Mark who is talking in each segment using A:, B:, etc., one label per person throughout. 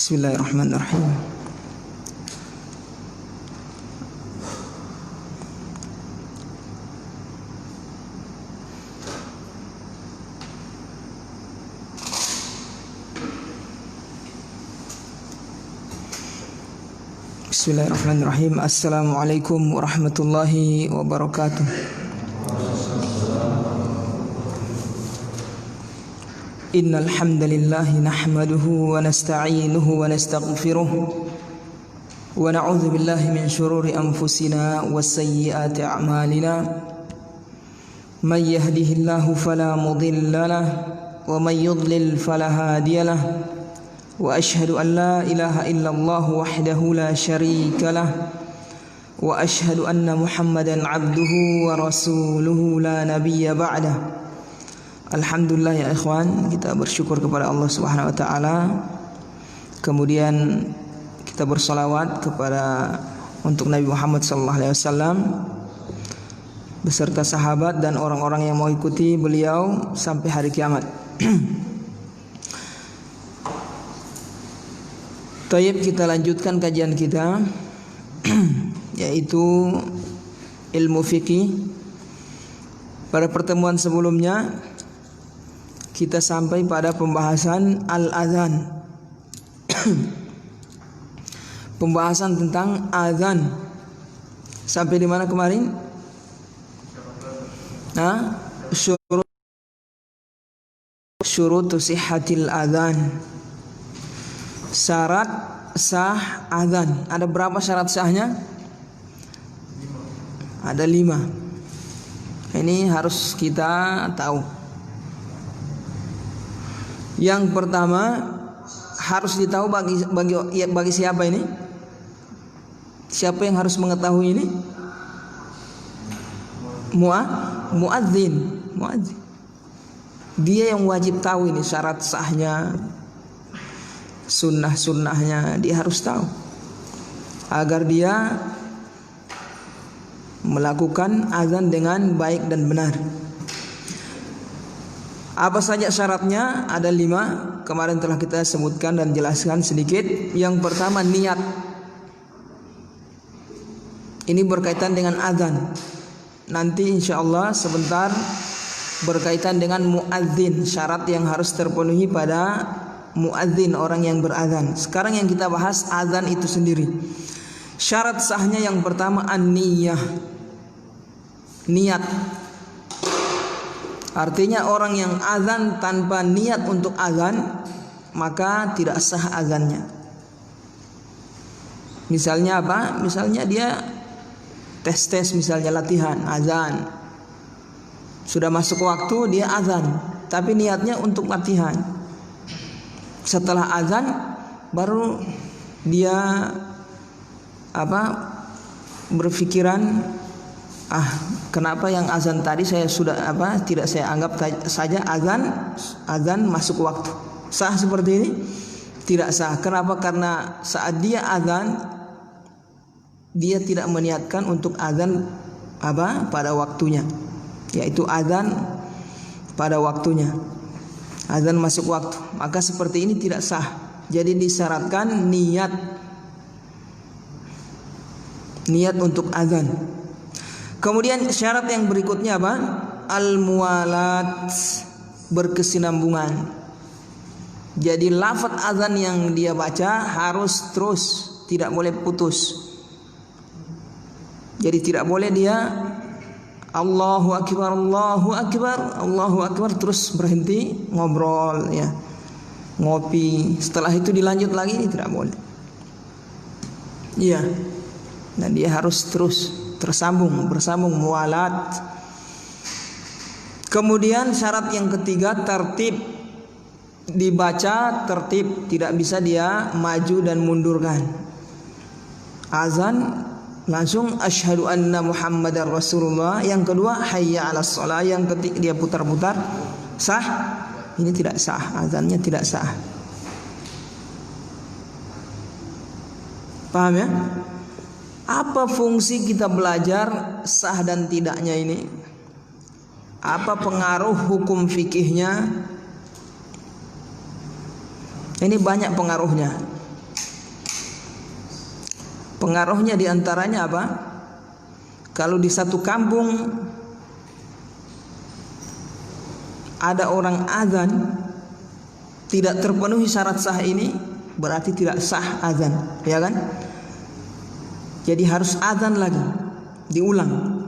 A: Bismillahirrahmanirrahim. Bismillahirrahmanirrahim. Assalamualaikum warahmatullahi wabarakatuh. Innal hamdalillah nahmaduhu wa nasta'inuhu wa nastaghfiruh wa na'udzu billahi min shururi anfusina wa sayyiati a'malina. May yahdihillahu fala mudilla lahu wa may yudlil fala hadiya lahu. Wa ashhadu an la ilaha illallah wahdahu la syarika lah wa ashhadu anna Muhammadan abduhu wa rasuluhu la nabiyya ba'dah. Alhamdulillah ya ikhwan, kita bersyukur kepada Allah Subhanahu wa taala. Kemudian kita bersolawat untuk Nabi Muhammad sallallahu alaihi wasallam beserta sahabat dan orang-orang yang mau ikuti beliau sampai hari kiamat. Tayyib, kita lanjutkan kajian kita yaitu ilmu fikih. Pada pertemuan sebelumnya kita sampai pada pembahasan al-adzan. Pembahasan tentang adzan. Sampai di mana kemarin? Syurut sihhatil adzan. Syarat sah adzan. Ada berapa syarat sahnya? Ada 5. Ini harus kita tahu. Yang pertama harus ditahu bagi siapa ini? Siapa yang harus mengetahui ini? Muadzin. Dia yang wajib tahu ini syarat sahnya, sunnahnya dia harus tahu agar dia melakukan azan dengan baik dan benar. Apa saja syaratnya? Ada 5. Kemarin telah kita sebutkan dan jelaskan sedikit. Yang pertama niat. Ini berkaitan dengan azan. Nanti insyaallah sebentar berkaitan dengan muadzin, syarat yang harus terpenuhi pada muadzin, orang yang berazan. Sekarang yang kita bahas azan itu sendiri. Syarat sahnya yang pertama an-niyah. Niat. Artinya orang yang azan tanpa niat untuk azan, maka tidak sah azannya. Misalnya apa? Misalnya dia tes misalnya latihan azan. Sudah masuk waktu dia azan, tapi niatnya untuk latihan. Setelah azan baru dia berpikiran, kenapa yang azan tadi tidak saya anggap saja azan masuk waktu. Sah seperti ini? Tidak sah. Kenapa? Karena saat dia azan dia tidak meniatkan untuk azan pada waktunya, yaitu azan pada waktunya. Azan masuk waktu. Maka seperti ini tidak sah. Jadi disyaratkan niat untuk azan. Kemudian syarat yang berikutnya apa? Al-muwalat, berkesinambungan. Jadi lafaz azan yang dia baca harus terus, tidak boleh putus. Jadi tidak boleh dia Allahu akbar, Allahu akbar, Allahu akbar terus berhenti ngobrol ya. Ngopi, setelah itu dilanjut lagi, ini tidak boleh. Iya. Dan dia harus terus bersambung mualat. Kemudian syarat yang ketiga tertib. Dibaca tertib, tidak bisa dia maju dan mundurkan. Azan langsung asyhadu anna Muhammadar Rasulullah. Yang kedua hayya 'alas shalah. Yang ketiga dia putar-putar. Sah? Ini tidak sah, azannya tidak sah. Paham ya? Apa fungsi kita belajar sah dan tidaknya ini? Apa pengaruh hukum fikihnya? Ini banyak pengaruhnya. Pengaruhnya diantaranya apa? Kalau di satu kampung ada orang azan tidak terpenuhi syarat sah ini, berarti tidak sah azan, ya kan? Jadi harus azan lagi, diulang.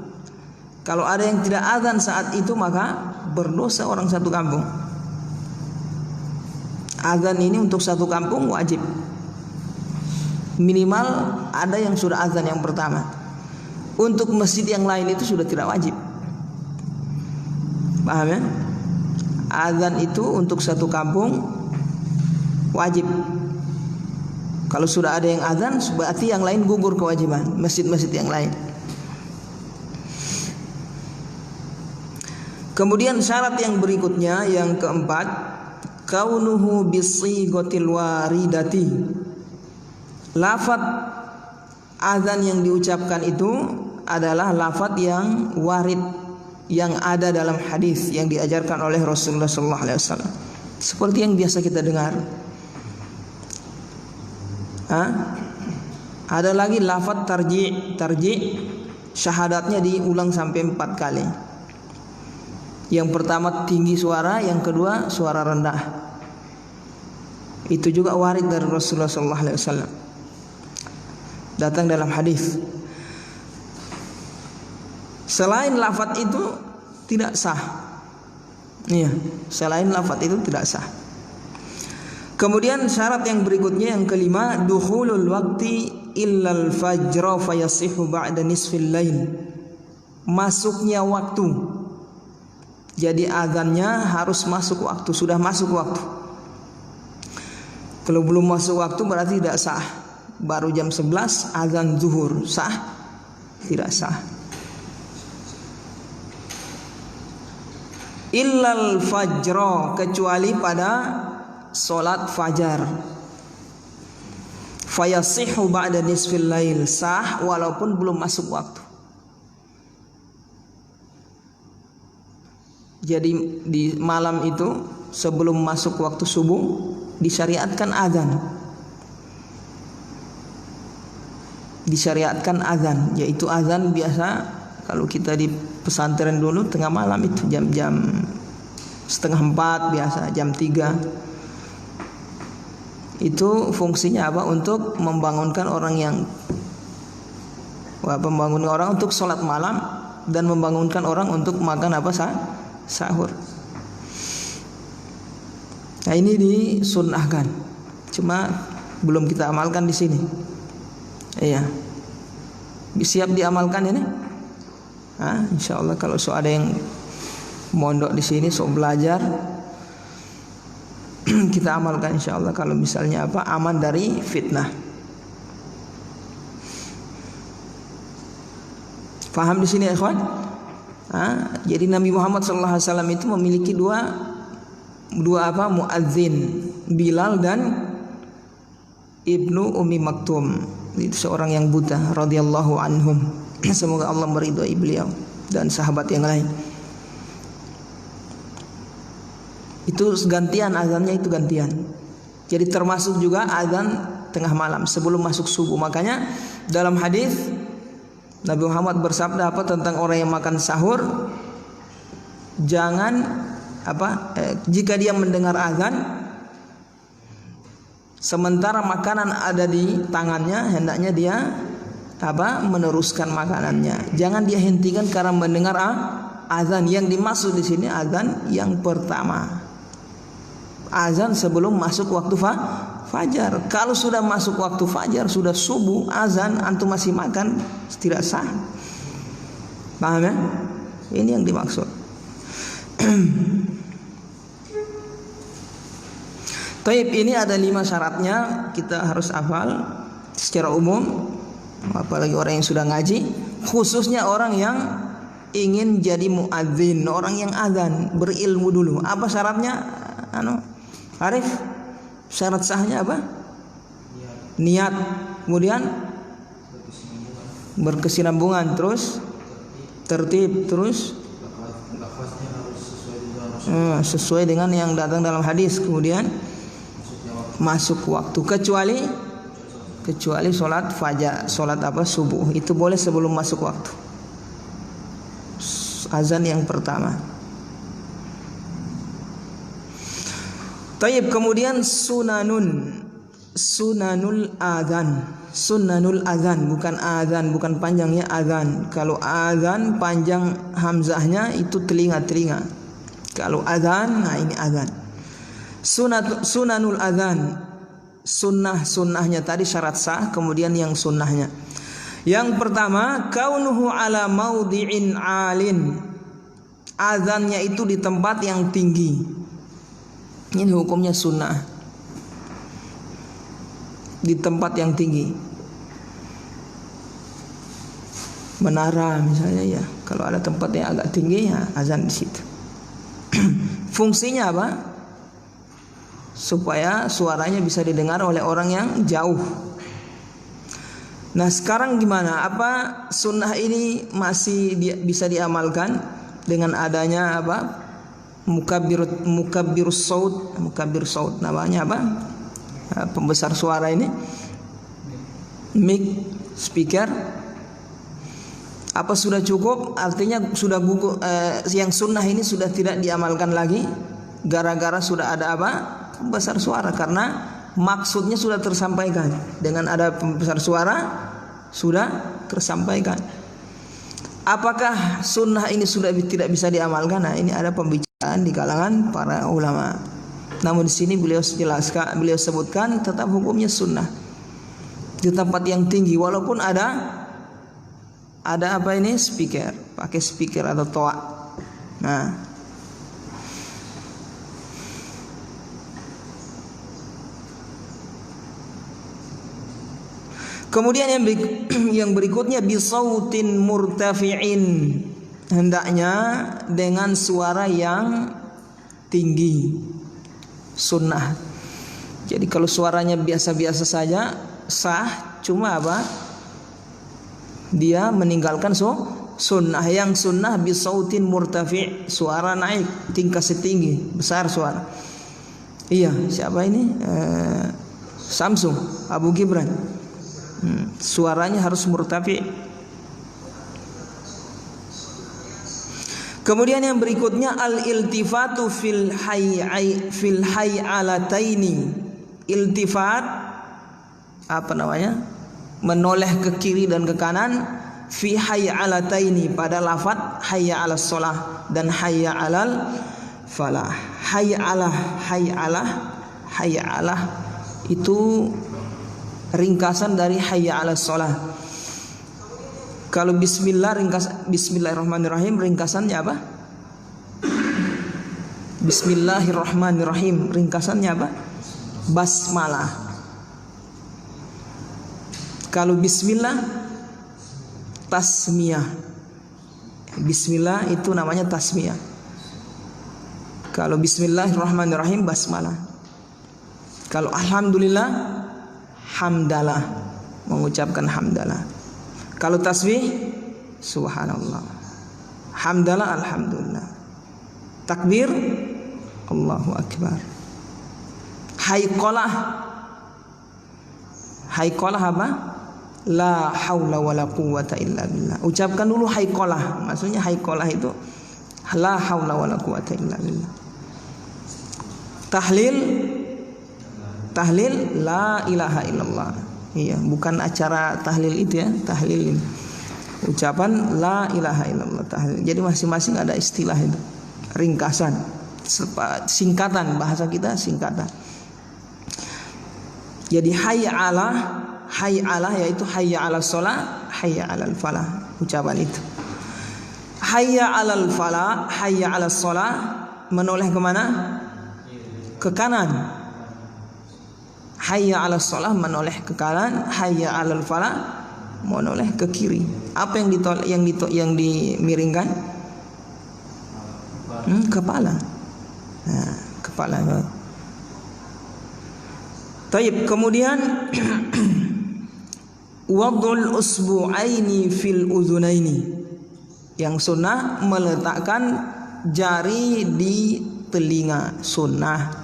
A: Kalau ada yang tidak azan saat itu, maka berdosa orang satu kampung. Azan ini untuk satu kampung wajib. Minimal ada yang sudah azan yang pertama. Untuk masjid yang lain itu sudah tidak wajib. Paham ya? Azan itu untuk satu kampung wajib. Kalau sudah ada yang azan, berarti yang lain gugur kewajiban, masjid-masjid yang lain. Kemudian syarat yang berikutnya, yang keempat, kaunuhu bisighatil waridati. Lafaz azan yang diucapkan itu adalah lafaz yang warid, yang ada dalam hadis yang diajarkan oleh Rasulullah SAW, seperti yang biasa kita dengar. Ada lagi lafaz tarji, syahadatnya diulang sampai 4 kali. Yang pertama tinggi suara, yang kedua suara rendah. Itu juga warid dari Rasulullah SAW, datang dalam hadis. Selain lafaz itu tidak sah. Iya, selain lafaz itu tidak sah. Kemudian syarat yang berikutnya, yang kelima, dukhulul waqti illal fajr fayasihu ba'da nisfil lail. Masuknya waktu. Jadi azannya harus masuk waktu, sudah masuk waktu. Kalau belum masuk waktu berarti tidak sah. Baru jam 11 azan zuhur, sah? Tidak sah. Illal fajr, kecuali pada solat fajar. Fayasihu ba'da nisfil lail, sah walaupun belum masuk waktu. Jadi di malam itu sebelum masuk waktu subuh disyariatkan azan. Disyariatkan azan, yaitu azan biasa kalau kita di pesantren dulu tengah malam itu jam-jam 3:30 biasa, jam 3. Itu fungsinya apa? Untuk membangunkan orang untuk sholat malam dan membangunkan orang untuk makan apa? Sahur. Nah, ini disunnahkan. Cuma belum kita amalkan di sini. Iya. Siap diamalkan ini? Insyaallah kalau ada yang mondok di sini, belajar, kita amalkan insyaallah, kalau misalnya aman dari fitnah. Paham di sini ya, ikhwan? Jadi Nabi Muhammad SAW itu memiliki dua muadzin, Bilal dan Ibnu Ummi Maktum. Itu seorang yang buta, radhiyallahu anhum. Semoga Allah meridhai beliau dan sahabat yang lain. Itu gantian, azannya itu gantian. Jadi termasuk juga azan tengah malam sebelum masuk subuh. Makanya dalam hadis Nabi Muhammad bersabda tentang orang yang makan sahur, jangan jika dia mendengar azan sementara makanan ada di tangannya, hendaknya dia meneruskan makanannya. Jangan dia hentikan karena mendengar azan. Yang dimaksud di sini azan yang pertama. Azan sebelum masuk waktu fajar. Kalau sudah masuk waktu fajar, sudah subuh, azan, antum masih makan, tidak sah. Paham ya? Ini yang dimaksud. Taib, ini ada 5 syaratnya, kita harus hafal secara umum. Apalagi orang yang sudah ngaji, khususnya orang yang ingin jadi muadzin, orang yang azan, berilmu dulu. Apa syaratnya? Arif, syarat sahnya apa? Niat. Kemudian berkesinambungan, terus tertib, terus sesuai dengan yang datang dalam hadis. Kemudian masuk waktu, kecuali kecuali sholat fajar, sholat subuh itu boleh sebelum masuk waktu. Azan yang pertama. Taib, kemudian sunanul adzan, bukan adzan, bukan panjangnya adzan. Kalau adzan panjang hamzahnya itu telinga. Kalau adzan, nah ini adzan. Sunanul adzan, sunnahnya tadi syarat sah, kemudian yang sunnahnya. Yang pertama, kaunuhu ala maudhi'in alin, azannya itu di tempat yang tinggi. Ini hukumnya sunnah, di tempat yang tinggi. Menara misalnya ya, kalau ada tempat yang agak tinggi ya azan di situ. Fungsinya apa? Supaya suaranya bisa didengar oleh orang yang jauh. Nah sekarang gimana? Apa sunnah ini masih bisa diamalkan dengan adanya apa? Mukabbir saut, namanya apa? Pembesar suara ini, mic, speaker. Apa sudah cukup? Artinya sudah gugur, yang sunnah ini sudah tidak diamalkan lagi gara-gara sudah ada apa? Pembesar suara, karena maksudnya sudah tersampaikan. Dengan ada pembesar suara sudah tersampaikan. Apakah sunnah ini sudah tidak bisa diamalkan? Nah, ini ada pembicaraan di kalangan para ulama. Namun di sini beliau sebutkan tetap hukumnya sunnah di tempat yang tinggi, walaupun ada apa ini speaker, pakai speaker atau toa. Nah, kemudian yang berikutnya bisautin murtafi'in, hendaknya dengan suara yang tinggi, sunnah. Jadi kalau suaranya biasa-biasa saja sah, cuma apa? Dia meninggalkan sunnah. Yang sunnah bisautin murtafi', suara naik, tingkat setinggi, besar suara. Iya, siapa ini? Samsung, Abu Gibran. Suaranya harus murtafi'. Kemudian yang berikutnya al-iltifatu fil hay'alataini. Iltifat apa namanya? Menoleh ke kiri dan ke kanan fi hay'alataini, pada lafaz hayya 'alas shalah dan hayya 'alal falah. Hay'alah itu ringkasan dari hayya 'alas shalah. Kalau bismillahirrahmanirrahim ringkasannya apa? Bismillahirrahmanirrahim ringkasannya apa? Basmalah. Kalau bismillah tasmiyah. Bismillah itu namanya tasmiyah. Kalau bismillahirrahmanirrahim basmalah. Kalau alhamdulillah hamdalah, mengucapkan hamdalah. Kalau tasbih subhanallah, hamdalah alhamdulillah, takbir Allahu akbar. Haiqalah apa? La haula wala quwwata illa billah. Ucapkan dulu haiqalah. Maksudnya haiqalah itu la haula wala quwwata illa billah. Tahlil la ilaha illallah. Iya, bukan acara tahlil itu ya, tahlil ini. Ucapan la ilaha illallah, tahlil. Jadi masing-masing ada istilah itu. Ringkasan, singkatan, bahasa kita singkatan. Jadi hayya yaitu hayya 'alas shalah, hayya 'alal falah, ucapan itu. Hayya 'alal falah, hayya 'alas shalah menoleh ke mana? Ke kanan. Hayya 'alas shalah menoleh ke kanan, hayya 'alal falah menoleh ke kiri. Apa yang dimiringkan? Kepala. Nah, kepala. Taib, kemudian wad'ul usbu'aini fil udhunaini. Yang sunnah meletakkan jari di telinga, sunnah.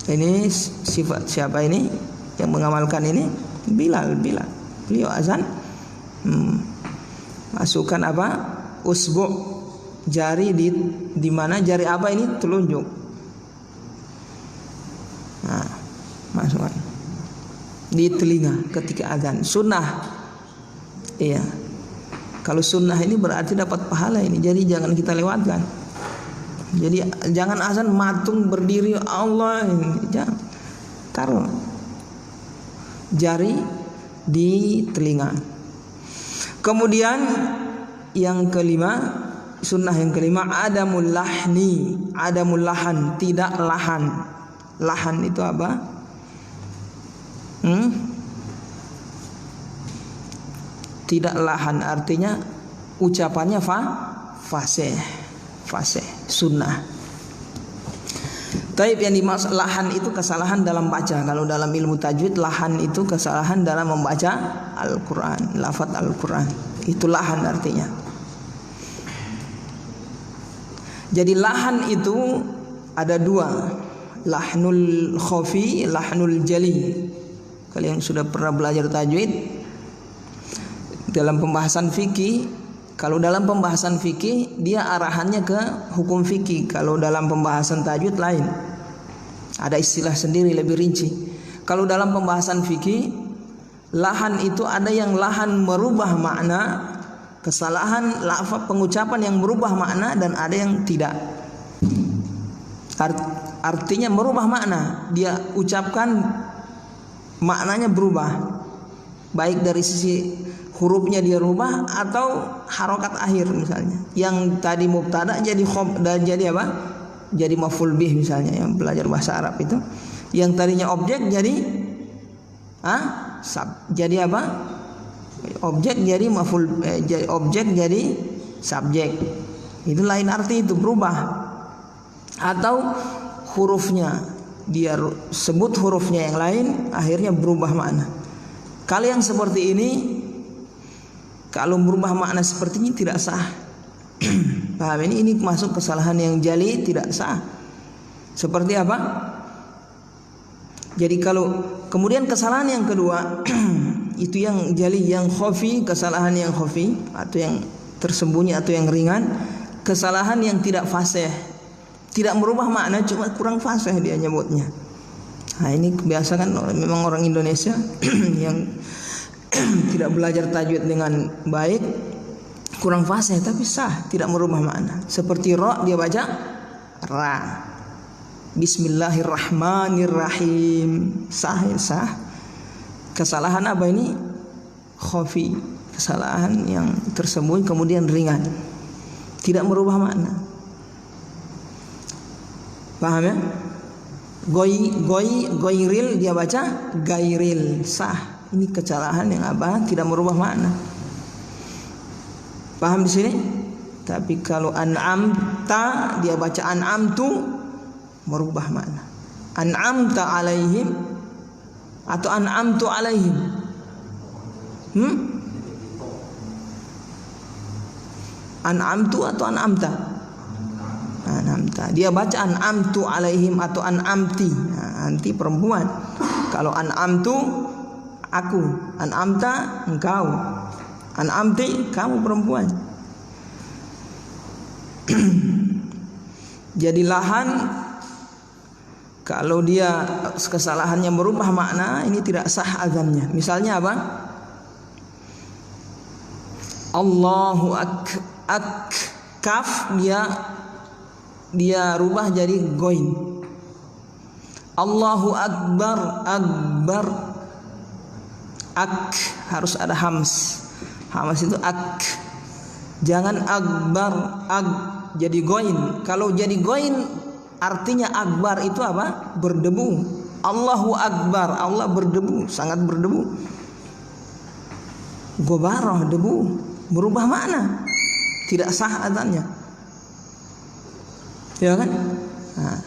A: Ini sifat siapa ini yang mengamalkan ini? Bilal. Beliau azan, masukkan apa? Usbu', jari di mana? Jari apa ini? Telunjuk. Nah, masukkan di telinga ketika azan. Sunnah. Iya. Kalau sunnah ini berarti dapat pahala ini. Jadi jangan kita lewatkan. Jadi jangan azan matung berdiri Allah ini. Jangan. Taruh jari di telinga. Kemudian yang kelima, sunnah yang kelima, adamul lahan, tidak lahan. Lahan itu apa? Tidak lahan artinya ucapannya fasih, sunnah. Taib yang dimaksud lahan itu kesalahan dalam baca. Kalau dalam ilmu tajwid, lahan itu kesalahan dalam membaca Al-Quran, lafaz Al-Quran. Itu lahan artinya. Jadi lahan itu ada dua, lahnul khafi, lahnul jali. Kalian sudah pernah belajar tajwid dalam pembahasan fikih. Kalau dalam pembahasan fikih dia arahannya ke hukum fikih. Kalau dalam pembahasan tajwid lain, ada istilah sendiri lebih rinci. Kalau dalam pembahasan fikih, lahan itu ada yang lahan merubah makna, kesalahan lafaz pengucapan yang merubah makna, dan ada yang tidak. Artinya merubah makna, dia ucapkan maknanya berubah, baik dari sisi hurufnya dia rubah atau harokat akhir misalnya. Yang tadi mubtada jadi khob dan jadi apa? Jadi maf'ul bih misalnya, yang belajar bahasa Arab itu. Yang tadinya objek jadi jadi apa? Objek jadi maf'ul, objek jadi subjek. Itu lain arti, itu berubah. Atau hurufnya dia sebut hurufnya yang lain, akhirnya berubah makna. Kalau yang seperti ini, kalau berubah makna seperti ini tidak sah. Paham ini masuk kesalahan yang jali, tidak sah. Seperti apa? Jadi kalau kemudian kesalahan yang kedua itu yang jali, yang khafi, kesalahan yang khafi atau yang tersembunyi atau yang ringan, kesalahan yang tidak fasih, tidak merubah makna, cuma kurang fasih dia nyebutnya. Nah ini biasa kan memang orang Indonesia yang tidak belajar tajwid dengan baik, kurang fasih tapi sah, tidak merubah makna. Seperti ra, dia baca ra. Bismillahirrahmanirrahim, sah. Kesalahan apa ini? Khafi, kesalahan yang tersembunyi kemudian ringan, tidak merubah makna. Paham ya? Goiril, dia baca gairil, sah. Ini kesalahan yang apa? Tidak merubah makna. Paham di sini? Tapi kalau an'amta, dia baca an'amtu, merubah makna. An'amta alaihim atau an'amtu alaihim. An'amtu atau an'amta? An'amta. Dia baca an'amtu alaihim atau an'amti. Nah, anti perempuan. Kalau an'amtu, aku, an'amta engkau, an'amti kamu perempuan. Jadi lahan kalau dia kesalahannya merubah makna, ini tidak sah azannya. Misalnya apa? Allahu kaf dia rubah jadi goin. Allahu akbar harus ada hams. Hams itu ak. Jangan akbar jadi goin. Kalau jadi goin artinya akbar itu apa? Berdebu. Allahu akbar, Allah berdebu, sangat berdebu. Gobarah, debu, berubah makna, tidak sah azannya. Ya kan? Nah.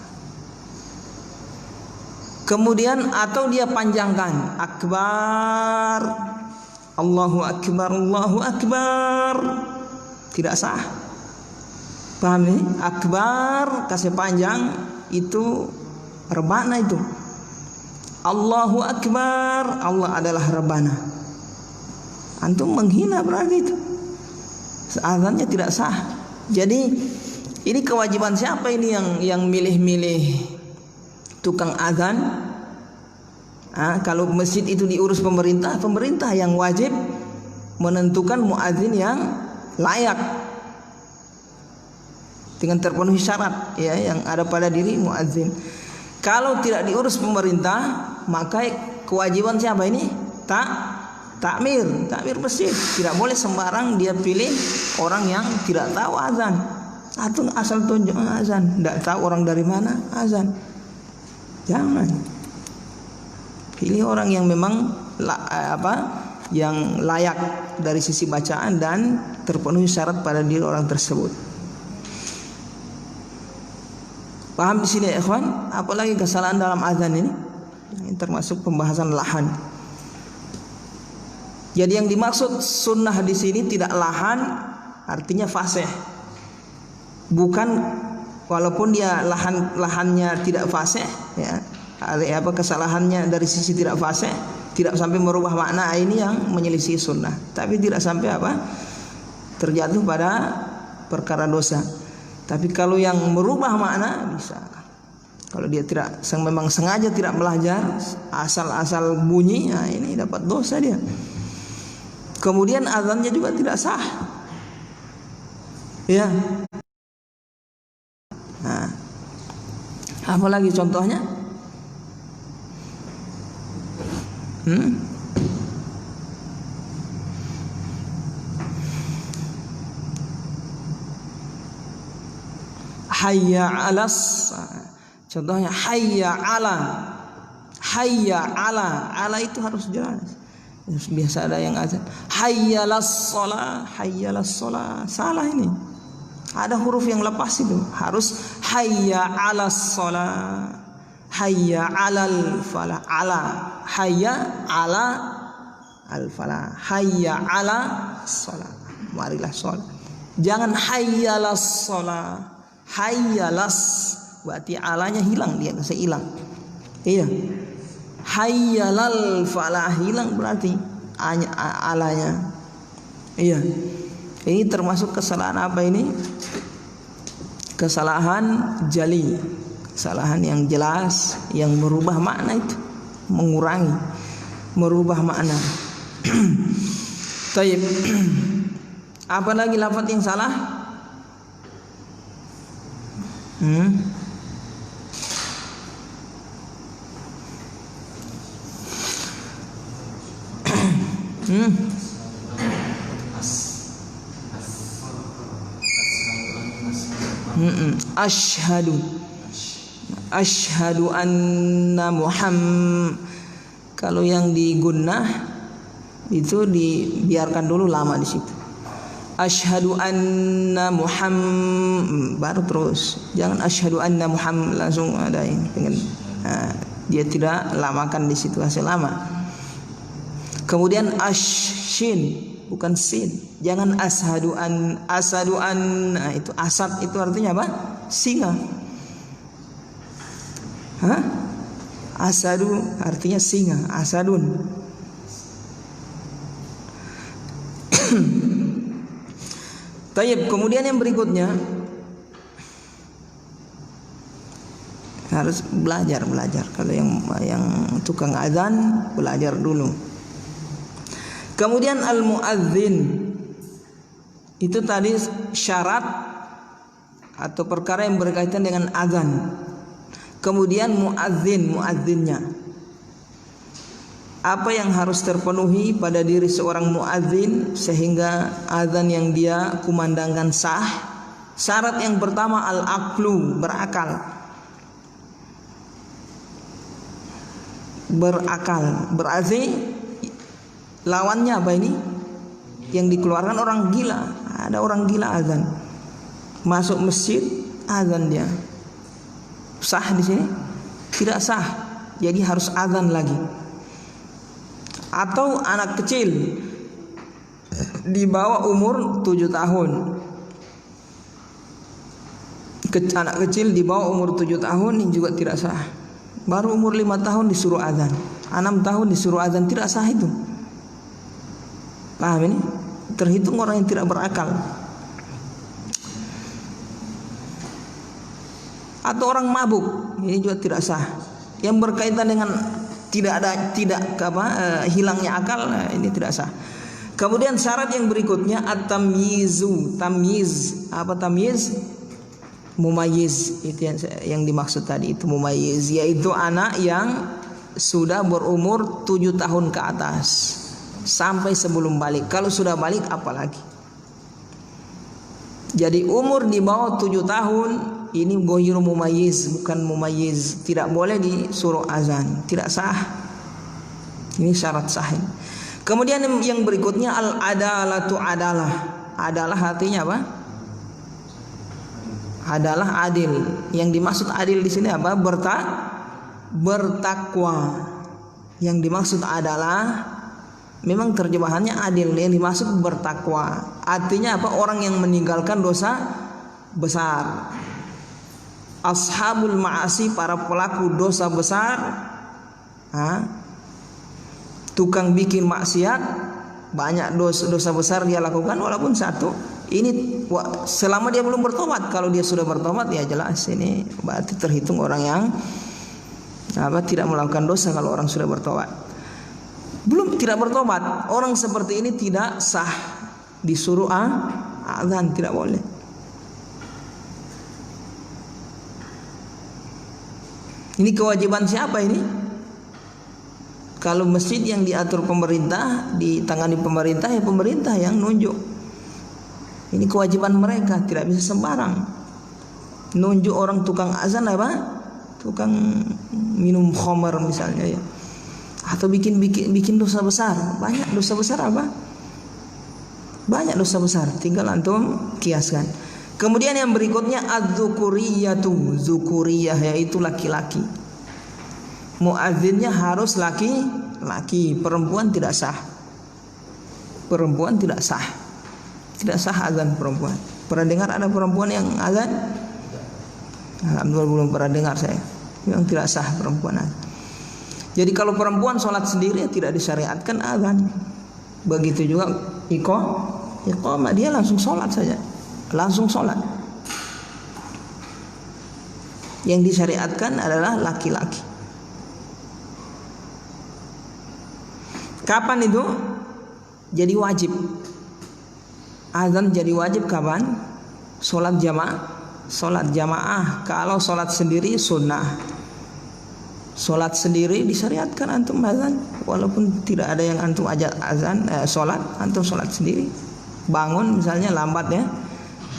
A: Kemudian atau dia panjangkan akbar, Allahu akbar, tidak sah. Paham ini? Akbar kasih panjang itu Rebana itu. Allahu Akbar, Allah adalah Rebana. Antum menghina berarti itu. Azannya tidak sah. Jadi ini kewajiban siapa ini yang milih-milih tukang azan? Kalau masjid itu diurus pemerintah, pemerintah yang wajib menentukan muadzin yang layak dengan terpenuhi syarat ya yang ada pada diri muadzin. Kalau tidak diurus pemerintah, maka kewajiban siapa ini? Takmir masjid. Tidak boleh sembarang dia pilih orang yang tidak tahu azan atau asal tunjuk azan, tidak tahu orang dari mana azan. Jangan pilih orang yang memang yang layak dari sisi bacaan dan terpenuhi syarat pada diri orang tersebut. Paham di sini ya ikhwan? Apalagi kesalahan dalam azan ini termasuk pembahasan lahan. Jadi yang dimaksud sunnah di sini tidak lahan, artinya fasih. Bukan walaupun dia lahannya tidak fasih ya. Kesalahannya dari sisi tidak fasih, tidak sampai merubah makna, ini yang menyelisih sunnah. Tapi tidak sampai terjatuh pada perkara dosa. Tapi kalau yang merubah makna bisa. Kalau dia memang sengaja tidak belajar, asal bunyi, ini dapat dosa dia. Kemudian azannya juga tidak sah. Ya. Nah, apa lagi contohnya? Hayya 'alas. Contohnya hayya 'ala itu harus jelas. Biasa ada yang azan hayyalas shalah, salah ini. Ada huruf yang lepas itu, harus hayya 'alas shalah, hayya 'alal falah, hayya 'ala al falah, hayya 'ala shalah, marilah shalah. Jangan hayyalas shalah, hayyalas, berarti alanya hilang, dia bisa hilang. Iya. Hayyalal falah, hilang berarti alanya. Iya. Ini termasuk kesalahan apa ini? Kesalahan jali, kesalahan yang jelas, yang merubah makna itu, mengurangi, merubah makna. Taib. Apa lagi lafaz yang salah? Asyhadu anna Muhammad. Kalau yang digunnah itu dibiarkan dulu lama di situ. Asyhadu anna Muhammad, baru terus. Jangan asyhadu anna Muhammad langsung ada ini dengan dia tidak lamakan di situ, hasil lama. Kemudian shin, bukan sin. Jangan ashadu an, itu asad itu artinya apa? Singa. Asadu artinya singa, asadun. Tayyib, kemudian yang berikutnya harus belajar. Kalau yang tukang azan belajar dulu. Kemudian al-muadzin itu tadi syarat atau perkara yang berkaitan dengan azan. Kemudian muadzinnya. Apa yang harus terpenuhi pada diri seorang muadzin sehingga azan yang dia kumandangkan sah? Syarat yang pertama al-aqlu, berakal. Berarti lawannya apa ini? Yang dikeluarkan orang gila. Ada orang gila azan. Masuk masjid azan dia. Sah di sini? Tidak sah. Jadi harus azan lagi. Atau anak kecil di bawah umur 7 tahun. Anak kecil di bawah umur 7 tahun ini juga tidak sah. Baru umur 5 tahun disuruh azan, 6 tahun disuruh azan, tidak sah itu. Paham ini? Terhitung orang yang tidak berakal. Atau orang mabuk, ini juga tidak sah. Yang berkaitan dengan hilangnya akal, ini tidak sah. Kemudian syarat yang berikutnya at-tamyizu. Tamyiz, apa tamyiz? Mumayyiz, itu yang dimaksud tadi, itu mumayyiz, yaitu anak yang sudah berumur 7 tahun ke atas sampai sebelum balik. Kalau sudah balik apalagi. Jadi umur di bawah 7 tahun ini ghairu mumayyiz, bukan mumayyiz, tidak boleh disuruh azan, tidak sah. Ini syarat sahih. Kemudian yang berikutnya al-adalatu, adalah. Adalah artinya apa? Adalah adil. Yang dimaksud adil di sini apa? Bertakwa. Yang dimaksud adalah, memang terjemahannya adil, yang dimaksud bertakwa. Artinya apa? Orang yang meninggalkan dosa besar. Ashabul ma'asi, para pelaku dosa besar, tukang bikin maksiat, banyak dosa besar dia lakukan walaupun satu. Ini selama dia belum bertobat. Kalau dia sudah bertobat ya jelas ini berarti terhitung orang yang tidak melakukan dosa. Kalau orang sudah bertobat, belum tidak bertobat, orang seperti ini tidak sah disuruh azan, tidak boleh. Ini kewajiban siapa ini? Kalau masjid yang diatur pemerintah, ditangani pemerintah, ya pemerintah yang nunjuk. Ini kewajiban mereka, tidak bisa sembarang nunjuk orang tukang azan apa? Tukang minum khamar misalnya ya. Atau bikin dosa besar. Banyak dosa besar apa? Banyak dosa besar, tinggal antum kiaskan. Kemudian yang berikutnya adzukuriyatu, zukuriyah, yaitu laki-laki. Muazzinnya harus laki-laki, perempuan tidak sah. Perempuan tidak sah. Tidak sah azan perempuan. Pernah dengar ada perempuan yang azan? Alhamdulillah belum pernah dengar saya. Yang tidak sah perempuan azan. Jadi kalau perempuan sholat sendiri tidak disyariatkan azan. Begitu juga iqamah, dia langsung sholat saja. Langsung sholat. Yang disyariatkan adalah laki-laki. Kapan itu jadi wajib? Azan jadi wajib kapan? Sholat jamaah. Kalau sholat sendiri sunnah. Sholat sendiri disyariatkan antum azan, walaupun tidak ada yang antum ajak azan, sholat, antum sholat sendiri. Bangun misalnya lambat ya,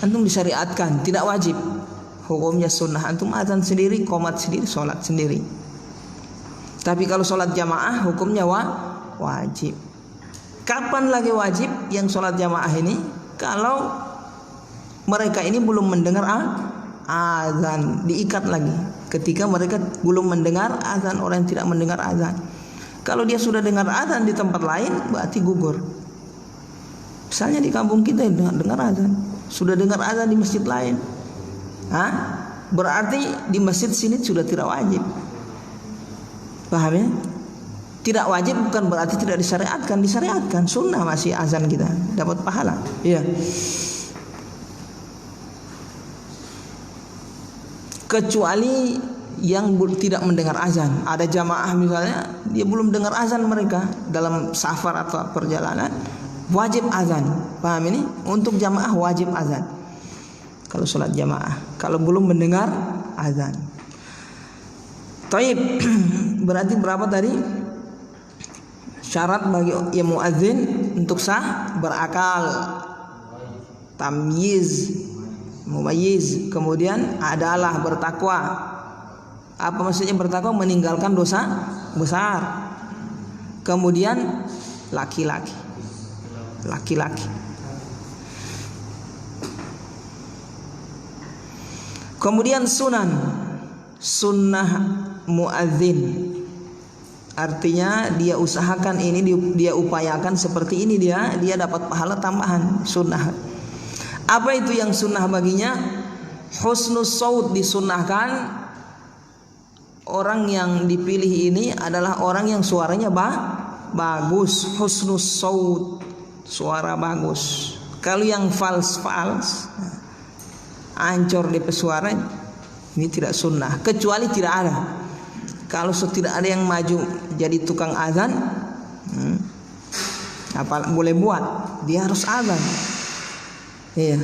A: antum disyariatkan, tidak wajib. Hukumnya sunnah, antum azan sendiri, qomat sendiri, sholat sendiri. Tapi kalau sholat jamaah hukumnya wajib. Kapan lagi wajib yang sholat jamaah ini? Kalau mereka ini belum mendengar azan, diikat lagi. Ketika mereka belum mendengar azan, orang yang tidak mendengar azan. Kalau dia sudah dengar azan di tempat lain, berarti gugur. Misalnya di kampung kita dengar azan, sudah dengar azan di masjid lain, berarti di masjid sini sudah tidak wajib. Paham ya? Tidak wajib bukan berarti tidak disyariatkan, disyariatkan, sunnah masih azan kita, dapat pahala. Iya. Kecuali yang tidak mendengar azan. Ada jamaah misalnya, dia belum dengar azan mereka dalam safar atau perjalanan, wajib azan. Paham ini? Untuk jamaah wajib azan. Kalau sholat jamaah, kalau belum mendengar azan. Taib. Berarti berapa tadi? Syarat bagi yang muadzin untuk sah: berakal, tamyiz, mumayyiz, kemudian adalah bertakwa. Apa maksudnya bertakwa? Meninggalkan dosa besar. Kemudian laki-laki. Kemudian sunnah muadzin. Artinya dia usahakan ini, dia upayakan seperti ini, dia dapat pahala tambahan sunnah. Apa itu yang sunnah baginya? Husnus saut, disunnahkan orang yang dipilih ini adalah orang yang suaranya bagus, husnus saut, suara bagus. Kalau yang fals, ancur di suara, ini tidak sunnah. Kecuali tidak ada. Kalau tidak ada yang maju jadi tukang azan, apa boleh buat? Dia harus azan. Iya.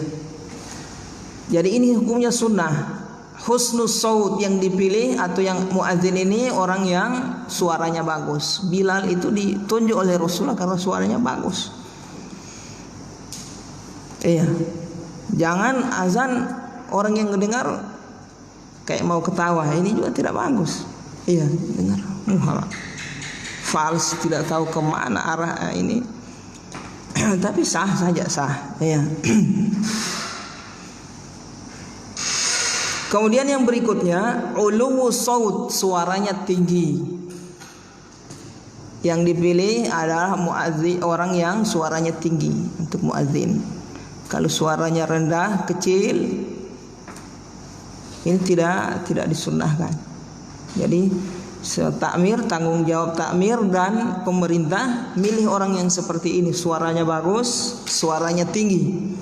A: Jadi ini hukumnya sunnah. Husnus saut yang dipilih atau yang muadzin ini orang yang suaranya bagus. Bilal itu ditunjuk oleh Rasulullah karena suaranya bagus. Iya. Jangan azan orang yang mendengar kayak mau ketawa, ini juga tidak bagus. Iya, dengar muhammad fals, tidak tahu kemana arah ini. Tapi sah saja, sah. Iya. Kemudian yang berikutnya, uluwu saut, suaranya tinggi. Yang dipilih adalah muadzin, orang yang suaranya tinggi untuk muadzin. Kalau suaranya rendah, kecil, ini tidak disunnahkan. Jadi takmir, tanggung jawab takmir dan pemerintah milih orang yang seperti ini, suaranya bagus, suaranya tinggi.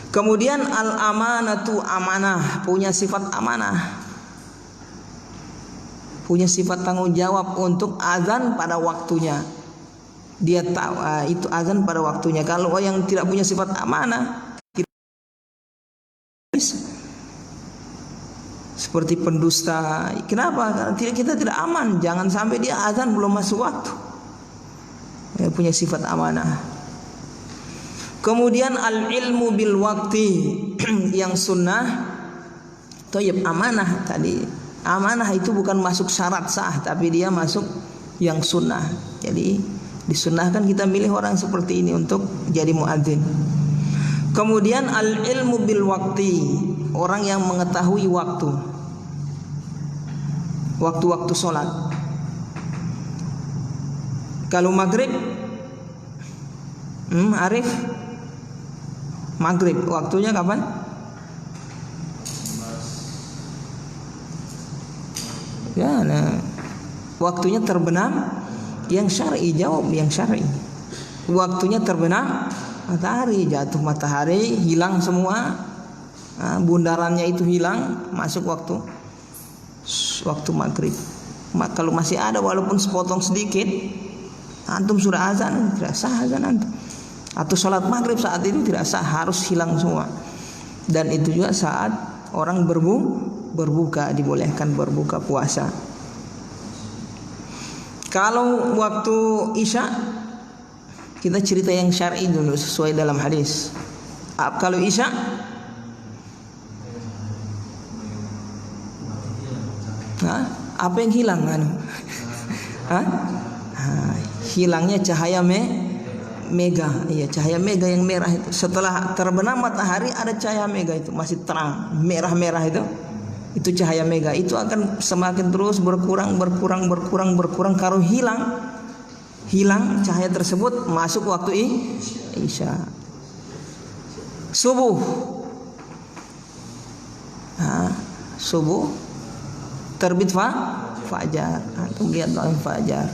A: Kemudian al-amanatu, amanah, punya sifat amanah, punya sifat tanggung jawab untuk azan pada waktunya. Dia tahu itu azan pada waktunya. Kalau yang tidak punya sifat amanah, seperti pendusta. Kenapa? Karena kita tidak aman. Jangan sampai dia azan belum masuk waktu. Dia punya sifat amanah. Kemudian al-ilmu bil wakti, yang sunnah. Thayyib, amanah tadi. Amanah itu bukan masuk syarat sah, tapi dia masuk yang sunnah. Jadi disunnahkan kita milih orang seperti ini untuk jadi muadzin. Kemudian al-ilmu bil wakti, orang yang mengetahui waktu-waktu sholat. Kalau maghrib, Arif, maghrib waktunya kapan? Ya, waktunya terbenam yang syar'i, jawab yang syar'i. Waktunya terbenam matahari, jatuh matahari, hilang semua, bundarannya itu hilang, masuk waktu maghrib. Kalau masih ada walaupun sepotong sedikit, antum sudah azan, tidak sah azan antum. Atau sholat maghrib saat itu tidak sah, harus hilang semua. Dan itu juga saat orang berbuka, dibolehkan berbuka puasa. Kalau waktu isya, kita cerita yang syar'i dulu sesuai dalam hadis. Kalau isya, apa yang hilang? Hilangnya cahaya mega. Iya, cahaya mega yang merah itu. Setelah terbenam matahari ada cahaya mega itu masih terang, merah-merah itu. Itu cahaya mega. Itu akan semakin terus berkurang. Kalau hilang cahaya tersebut, masuk waktu isya. Subuh. Subuh terbit fajar. Antum lihat dalam fajar.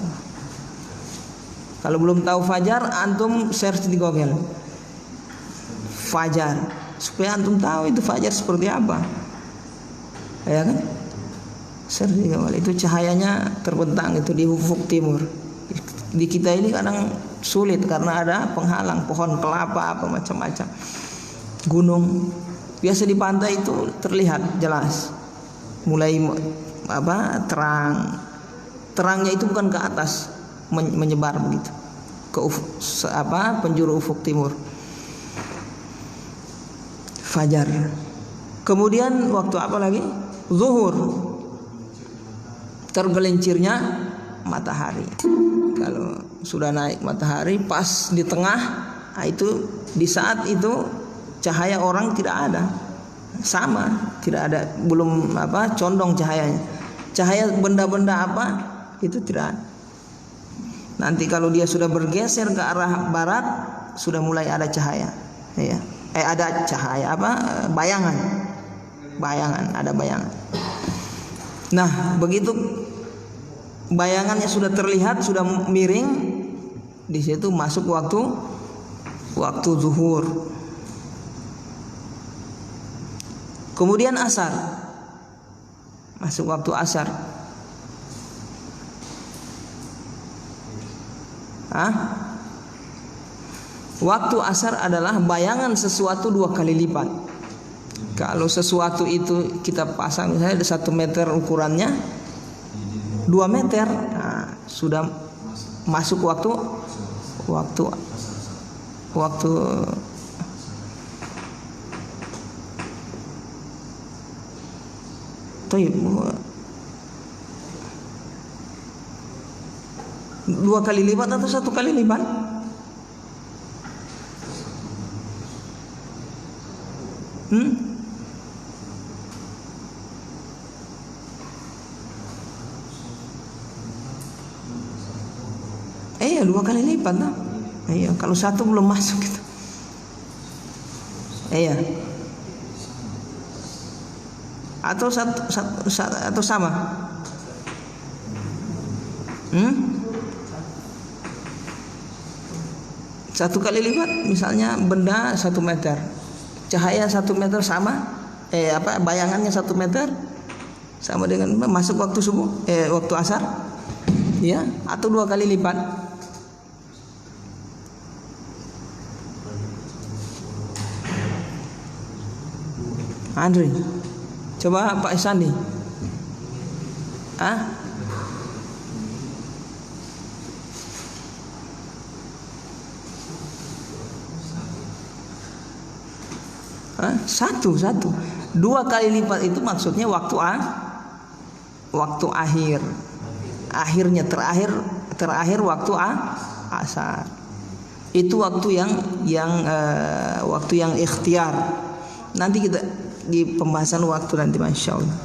A: Kalau belum tahu fajar, antum search di Google fajar, supaya antum tahu itu fajar seperti apa. Ya kan? Search di Google. Itu cahayanya terbentang itu di ufuk timur. Di kita ini kadang sulit karena ada penghalang, pohon kelapa apa macam-macam, gunung. Biasa di pantai itu terlihat jelas, mulai terangnya itu bukan ke atas, menyebar begitu ke penjuru ufuk timur. Fajar. Kemudian waktu apa lagi? Zuhur. Tergelincirnya matahari. Kalau sudah naik matahari pas di tengah, itu di saat itu cahaya orang tidak ada. Sama, tidak ada, belum condong cahayanya. Cahaya benda-benda apa itu tidak ada. Nanti kalau dia sudah bergeser ke arah barat, sudah mulai ada cahaya. Ya. Ada cahaya bayangan, ada bayangan. Nah, begitu bayangannya sudah terlihat, sudah miring, di situ masuk waktu zuhur. Kemudian asar, masuk waktu asar. Waktu asar adalah bayangan sesuatu 2 kali lipat. Kalau sesuatu itu kita pasang misalnya ada 1 meter ukurannya, 2 meter, sudah masuk waktu Toib. 2 kali lipat atau 1 kali lipat? Iya, 2 kali lipat lah. Iya, kalau 1 belum masuk gitu. Iya. Atau atau sama? 1 kali lipat, misalnya benda 1 meter, cahaya 1 meter sama, bayangannya 1 meter sama dengan masuk waktu subuh, waktu asar, ya, atau 2 kali lipat. Andre, coba Pak Isandi. Satu. 2 kali lipat itu maksudnya waktu akhir. Akhirnya terakhir waktu asar. Itu waktu yang ikhtiar. Nanti kita di pembahasan waktu nanti, masya Allah.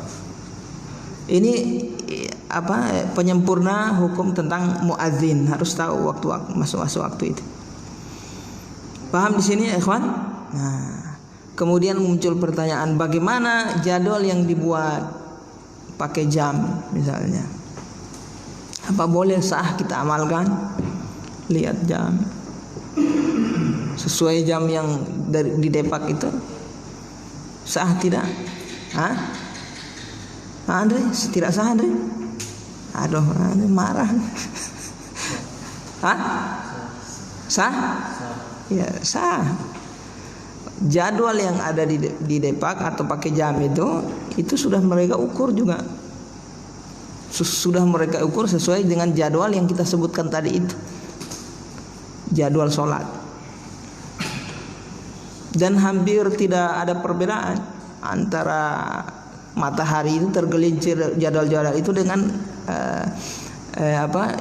A: Ini penyempurna hukum tentang muadzin, harus tahu waktu masuk waktu itu. Paham di sini, ikhwan? Nah, kemudian muncul pertanyaan, bagaimana jadwal yang dibuat pakai jam misalnya? Apa boleh sah kita amalkan? Lihat jam sesuai jam yang di Depak itu, sah tidak? Andre, tidak sah Andre? Aduh, Andre marah. Sah? Ya, sah. Jadwal yang ada di Depak atau pakai jam itu sudah mereka ukur juga. Sudah mereka ukur sesuai dengan jadwal yang kita sebutkan tadi itu. Jadwal sholat. Dan hampir tidak ada perbedaan antara matahari itu tergelincir jadwal-jadwal itu dengan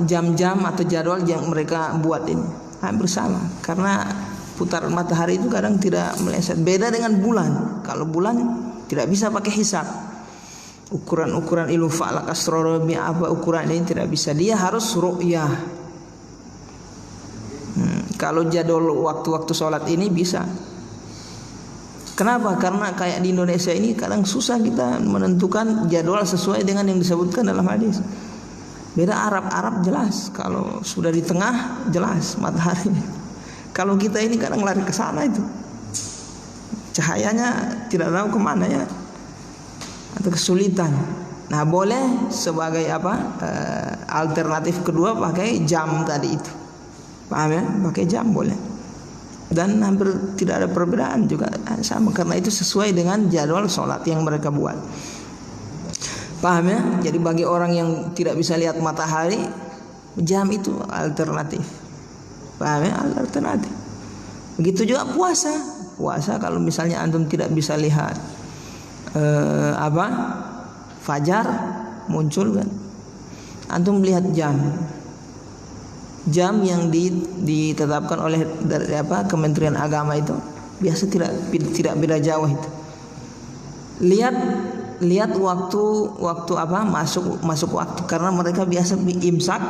A: jam-jam atau jadwal yang mereka buat ini. Hampir sama, karena putaran matahari itu kadang tidak meleset. Beda dengan bulan. Kalau bulan tidak bisa pakai hisab. Ukuran ilmu falak astronomi ukuran ini tidak bisa. Dia harus ru'yah. Kalau jadwal waktu-waktu sholat ini bisa. Kenapa? Karena kayak di Indonesia ini kadang susah kita menentukan jadwal sesuai dengan yang disebutkan dalam hadis. Beda Arab jelas. Kalau sudah di tengah jelas matahari. Kalau kita ini kadang lari ke sana itu, cahayanya tidak tahu kemana ya, atau kesulitan. Nah, boleh sebagai alternatif kedua pakai jam tadi itu, paham ya? Pakai jam boleh, dan hampir tidak ada perbedaan juga sama, karena itu sesuai dengan jadwal sholat yang mereka buat. Paham ya? Jadi bagi orang yang tidak bisa lihat matahari, jam itu alternatif. Paham ya? Alternatif. Begitu juga puasa kalau misalnya antum tidak bisa lihat fajar muncul kan, antum melihat jam yang ditetapkan oleh Kementerian Agama itu biasa tidak beda jauh itu. Lihat waktu masuk waktu, karena mereka biasa imsak.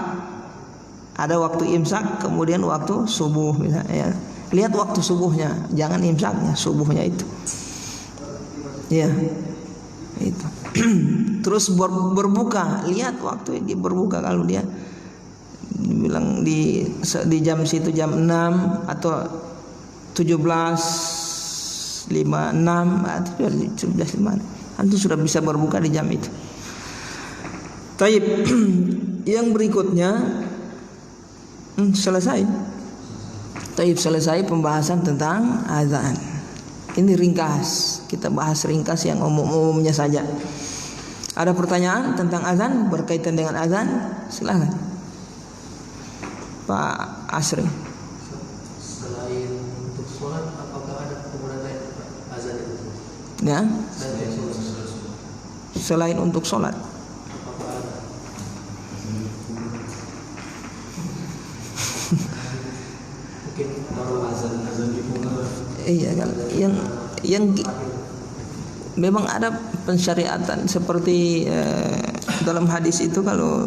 A: Ada waktu imsak, kemudian waktu subuh misalnya, ya. Lihat waktu subuhnya, jangan imsaknya, subuhnya itu. Ya, itu. Terus berbuka, lihat waktu dia berbuka, kalau dia bilang di jam situ jam 6 atau 17.56 atau 17.5, nanti sudah bisa berbuka di jam itu. Taib. Yang berikutnya selesai. Taib, selesai pembahasan tentang azan. Ini ringkas, kita bahas ringkas yang umum-umumnya saja. Ada pertanyaan tentang azan berkaitan dengan azan? Silakan Pak Asri.
B: Selain untuk sholat, apakah ada penggunaan lain azan itu?
A: Ya. Selain untuk sholat.
B: Apakah ada? Mungkin baru azan di bunga.
A: Iya kan. Yang memang ada pensyariatan seperti dalam hadis itu, kalau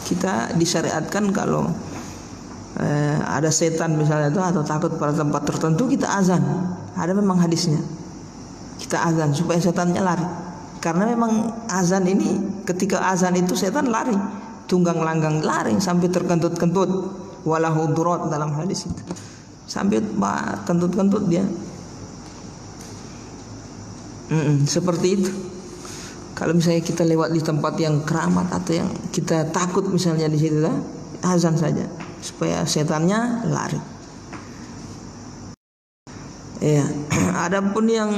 A: kita disyariatkan kalau ada setan misalnya itu atau takut pada tempat tertentu, kita azan. Ada memang hadisnya, kita azan supaya setannya lari. Karena memang azan ini, ketika azan itu setan lari, tunggang langgang lari sampai terkentut-kentut, walahu durat dalam hadis itu, sampai kentut-kentut dia. Seperti itu. Kalau misalnya kita lewat di tempat yang keramat atau yang kita takut misalnya di situ, azan saja supaya setannya lari. Ya, adapun yang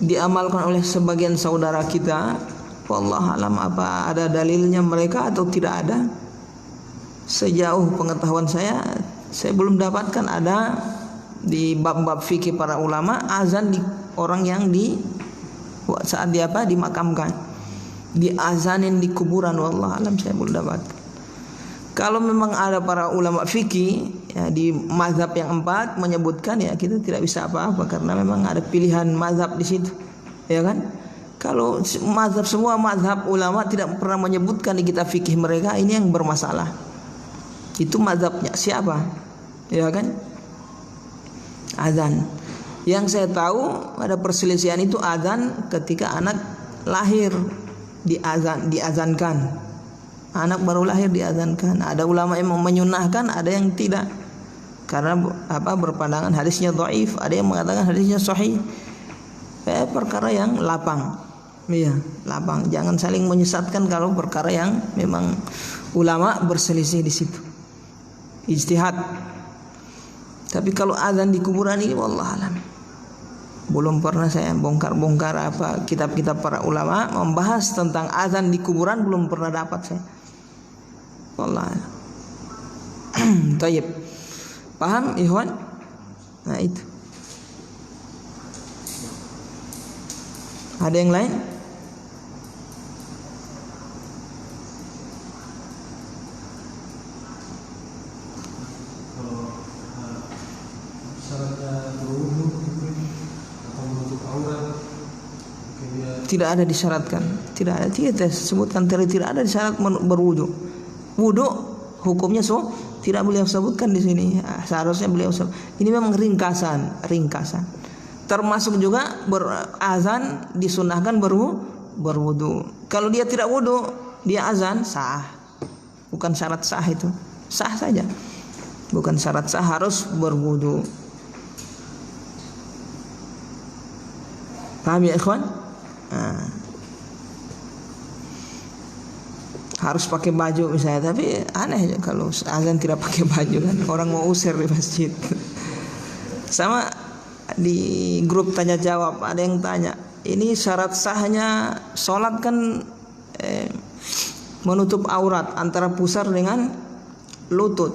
A: diamalkan oleh sebagian saudara kita, wallahu alam, apa ada dalilnya mereka atau tidak ada? Sejauh pengetahuan saya belum dapatkan ada di bab-bab fikih para ulama azan di orang yang saat dia dimakamkan, diazanin di kuburan. Wallahu alam, saya belum dapat. Kalau memang ada para ulama fikih ya, di mazhab yang 4 menyebutkan, ya kita tidak bisa apa-apa karena memang ada pilihan mazhab di situ, ya kan? Kalau semua mazhab ulama tidak pernah menyebutkan di kitab fikih mereka, ini yang bermasalah. Itu mazhabnya siapa? Ya kan? Azan. Yang saya tahu ada perselisihan itu azan ketika anak lahir diazankan. Anak baru lahir diazankan. Ada ulama yang menyunahkan, ada yang tidak. Karena berpandangan hadisnya dhaif, ada yang mengatakan hadisnya sahih. Perkara yang lapang. Iya, lapang. Jangan saling menyesatkan kalau perkara yang memang ulama berselisih di situ. Ijtihad. Tapi kalau azan di kuburan ini wallahu alam, belum pernah saya bongkar-bongkar kitab-kitab para ulama membahas tentang azan di kuburan, belum pernah dapat saya. Wallah. Tayyib. Paham ikhwan? Nah itu. Ada yang lain? Tidak ada disyaratkan, tidak ada. Kita sebutkan tadi tidak ada disyarat berwudu. Wudu hukumnya tidak beliau sebutkan di sini. Seharusnya beliau ini memang ringkasan. Termasuk juga berazan disunahkan berwudu. Kalau dia tidak wudu, dia azan sah. Bukan syarat sah itu. Sah saja. Bukan syarat sah harus berwudu. Paham ya ikhwan? Harus pakai baju misalnya, tapi aneh kalau azan tidak pakai baju kan, orang mau usir di masjid. Sama di grup tanya jawab ada yang tanya, ini syarat sahnya sholat kan menutup aurat antara pusar dengan lutut,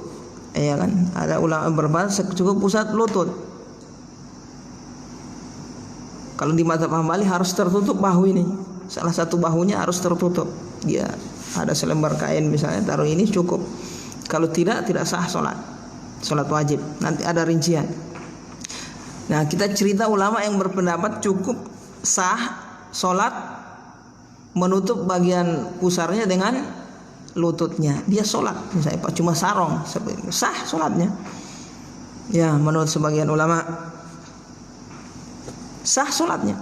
A: ya kan? Ada ulama berbahas cukup pusat lutut. Kalau di mazhab Hambali harus tertutup bahu ini, salah satu bahunya harus tertutup. Dia ada selembar kain misalnya, taruh ini cukup. Kalau tidak sah sholat wajib. Nanti ada rincian. Nah kita cerita ulama yang berpendapat cukup sah sholat menutup bagian pusarnya dengan lututnya. Dia sholat misalnya cuma sarong, sah sholatnya. Ya menurut sebagian ulama sah sholatnya.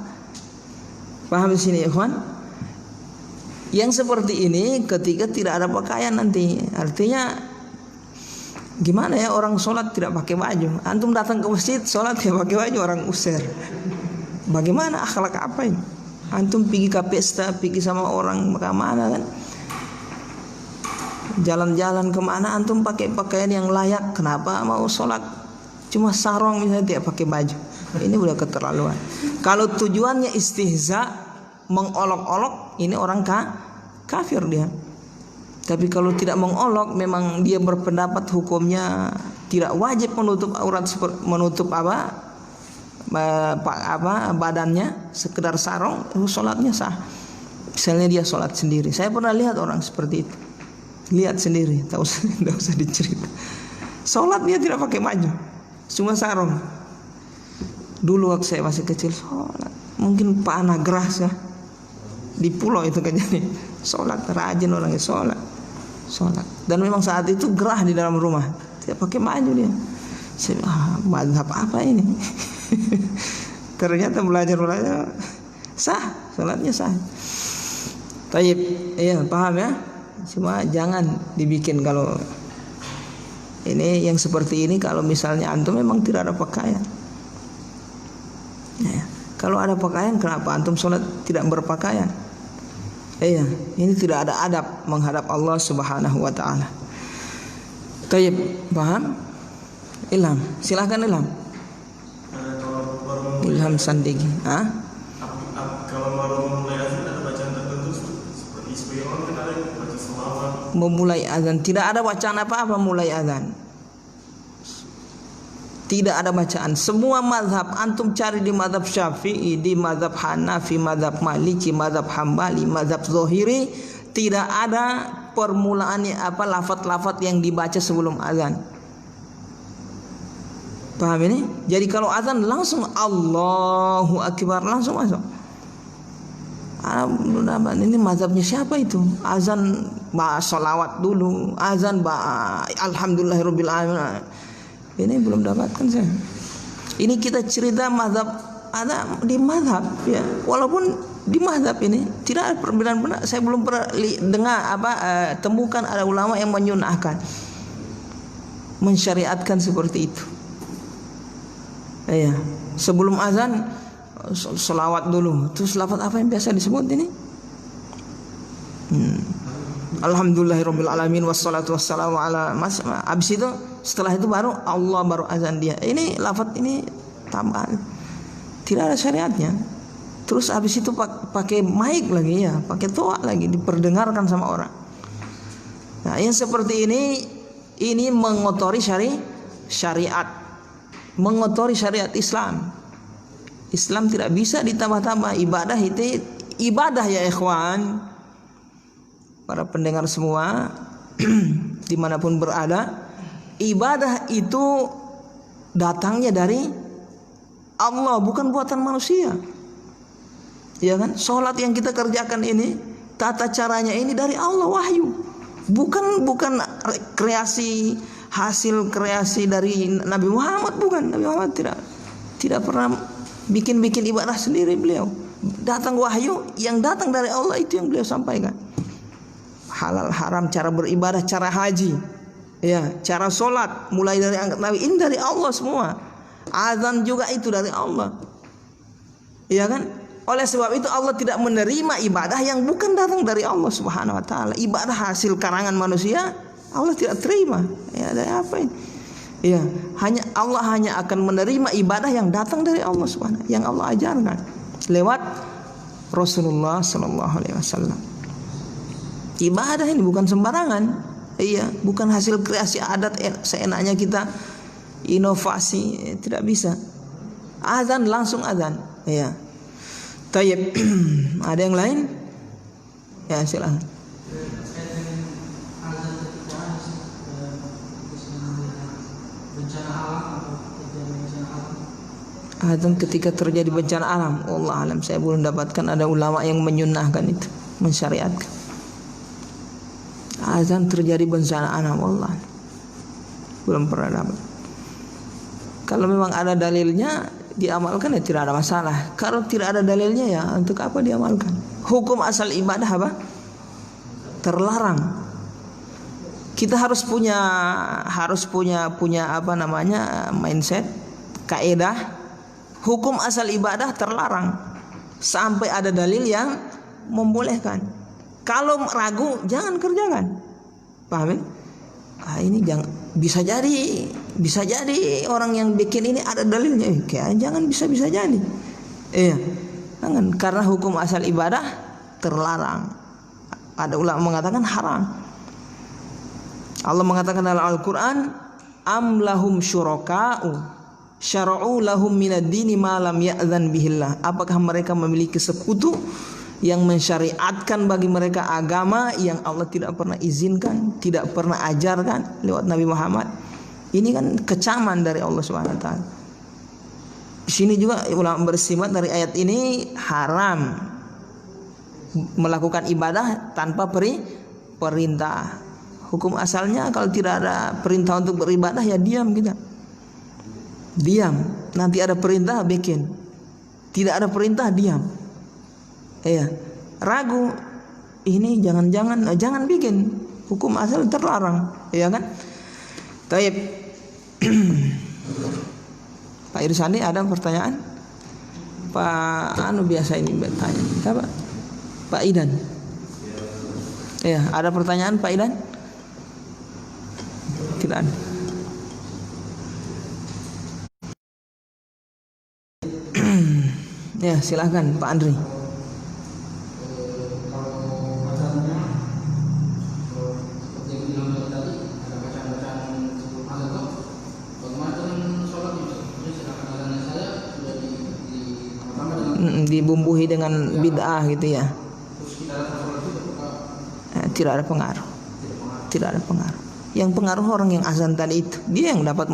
A: Paham di sini ikhwan? Yang seperti ini ketika tidak ada pakaian nanti, artinya gimana ya, orang sholat tidak pakai baju, antum datang ke masjid sholat tidak pakai baju, orang usir. Bagaimana akhlak apa ini? Antum pergi ke pesta, pergi sama orang kemana kan, jalan-jalan kemana, antum pakai pakaian yang layak. Kenapa mau sholat cuma sarong misalnya tidak pakai baju? Ini udah keterlaluan. Kalau tujuannya istihza, mengolok-olok, ini orang kafir dia. Tapi kalau tidak mengolok, memang dia berpendapat hukumnya tidak wajib menutup aurat, menutup badannya, sekedar sarong, sholatnya sah. Misalnya dia sholat sendiri, saya pernah lihat orang seperti itu, lihat sendiri, tidak usah dicerita. Sholat dia tidak pakai baju, cuma sarong. Dulu waktu saya masih kecil sholat, mungkin panah geras ya, di pulau itu kan, jadi sholat rajin orangnya, sholat. Dan memang saat itu gerah di dalam rumah, tidak pakai baju dia. Saya mazhab apa ini? Ternyata belajar sah, sholatnya sah. Taib, iya paham ya. Cuma jangan dibikin kalau ini yang seperti ini. Kalau misalnya antum memang tidak ada pakaian, ya. Kalau ada pakaian, kenapa antum sholat tidak berpakaian? Iya, ini tidak ada adab menghadap Allah Subhanahu wa taala. Taib, paham? Ilham, silahkan Ilham. Ilham Sandigi.
C: Kalau baru memulai azan ada bacaan tertentu seperti isbirun, kan ada baca selawat.
A: Memulai azan tidak ada bacaan apa-apa mulai azan. Tidak ada bacaan. Semua mazhab antum cari di mazhab Syafi'i, di mazhab Hanafi, mazhab Maliki, mazhab Hambali, mazhab Zohiri, tidak ada permulaannya lafaz-lafaz yang dibaca sebelum azan. Paham ini? Jadi kalau azan langsung Allahu Akbar, langsung masuk. Ini mazhabnya siapa itu? Azan salawat dulu, azan alhamdulillahirabbil alamin. Ini belum dapatkan saya. Ini kita cerita mazhab, ada di mazhab ya. Walaupun di mazhab ini tidak ada perbedaan benar. Saya belum pernah dengar temukan ada ulama yang menyunahkan, mensyariatkan seperti itu. Ya, sebelum azan selawat dulu. Terus lafaz apa yang biasa disebut ini? Alhamdulillahirabbil alamin wassalatu wassalamu ala habis itu, setelah itu baru Allah, baru azan dia. Ini lafaz ini tambahan, tidak ada syariatnya. Terus habis itu pakai mic lagi ya, pakai toa lagi, diperdengarkan sama orang. Nah, yang seperti ini mengotori syariat, mengotori syariat Islam. Islam tidak bisa ditambah-tambah. Ibadah itu ibadah ya ikhwan, para pendengar semua dimanapun berada, ibadah itu datangnya dari Allah, bukan buatan manusia. Ya kan? Sholat yang kita kerjakan ini, tata caranya ini dari Allah, wahyu. Bukan kreasi, hasil kreasi dari Nabi Muhammad, bukan. Nabi Muhammad tidak pernah bikin ibadah sendiri beliau. Datang wahyu yang datang dari Allah, itu yang beliau sampaikan. Halal haram, cara beribadah, cara haji, ya, cara sholat, mulai dari angkat Nabi, ini dari Allah semua. Azan juga itu dari Allah, ya kan? Oleh sebab itu Allah tidak menerima ibadah yang bukan datang dari Allah Subhanahu wa taala. Ibadah hasil karangan manusia Allah tidak terima. Ya, dari apa ini? Ya, Allah hanya akan menerima ibadah yang datang dari Allah Subhanahu, yang Allah ajarkan lewat Rasulullah sallallahu alaihi wasallam. Ibadah ini bukan sembarangan. Iya, bukan hasil kreasi adat seenaknya kita inovasi, tidak bisa. Azan langsung azan. Iya. Tayyib. Ada yang lain? Ya, silakan. Azan ketika terjadi bencana alam. Allah alam, saya belum dapatkan ada ulama yang menyunahkan itu, mensyariatkan. Azan terjadi bencana alam, Allah belum pernah dapat. Kalau memang ada dalilnya diamalkan ya tidak ada masalah. Kalau tidak ada dalilnya ya untuk apa diamalkan? Hukum asal ibadah apa? Terlarang. Kita harus punya apa namanya mindset, kaidah hukum asal ibadah terlarang sampai ada dalil yang membolehkan. Kalau ragu jangan kerjakan. Paham ya? Ini bisa jadi orang yang bikin ini ada dalilnya. Jangan bisa jadi. Jangan, karena hukum asal ibadah terlarang. Ada ulama mengatakan haram. Allah mengatakan dalam Al-Qur'an, am lahum syuraka'u syara'u lahum minad dini ma lam ya'zan bihillah. Apakah mereka memiliki sekutu yang mensyariatkan bagi mereka agama yang Allah tidak pernah izinkan, tidak pernah ajarkan lewat Nabi Muhammad? Ini kan kecaman dari Allah Subhanahu wa taala. Di sini juga ulama bersimat dari ayat ini haram melakukan ibadah tanpa perintah. Hukum asalnya kalau tidak ada perintah untuk beribadah ya diam kita. Diam. Nanti ada perintah bikin. Tidak ada perintah diam. Ragu ini jangan bikin. Hukum asal terlarang, ya kan? Taib. Pak Irsani ada pertanyaan? Pak biasa ini bertanya. Siapa? Pak Idan. Ada pertanyaan Pak Idan? Tidak ada. Silahkan Pak Andri. Dibumbuhi dengan bid'ah gitu ya. Tidak ada pengaruh. Yang pengaruh orang yang azan tadi itu, dia yang dapat